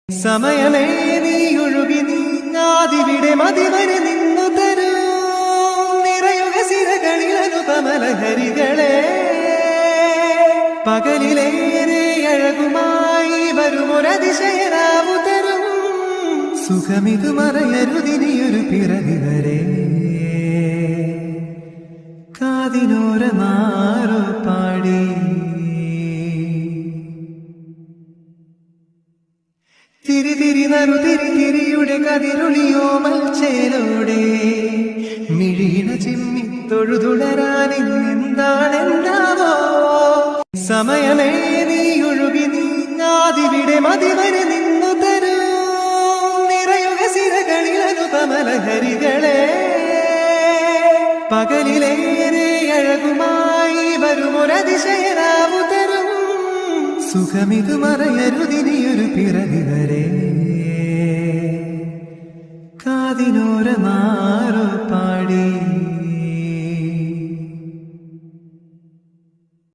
സമയമേ നീ ഒഴുകി നീങ്ങാതിവിടെ മതിവരെ നിന്നു തരൂ നിറയുക സിരകളിൽ അനുപമലഹരികളെ പകലിലേറെ അഴകുമായി വരുമൊരതിശയരാവു തരും സുഖമിതു മറയരുതിനിയൊരു പിറവി വരെ കാതിനോരമാറു പാടി തിരി തിരി നറു തിരി തിരിയുടെ കതിരൊളിയോ മൽച്ചേലോടെ മിഴീണ ചിമ്മി തൊഴുതുടരാനെന്താണെന്താവോ സമയമേ നീ ഒഴുകി നീങ്ങാതിവിടെ മതിവരെ നിന്നു തരൂ നിറയുക സിരകളിൽ അനുപമലഹരികളെ പകലിലേറെ അഴകുമായി വരുമൊരതിശയരാവു തരും സുഖമിതു മറയരുതിനിയൊരു പിറവി വരെ കാതിനോരമാ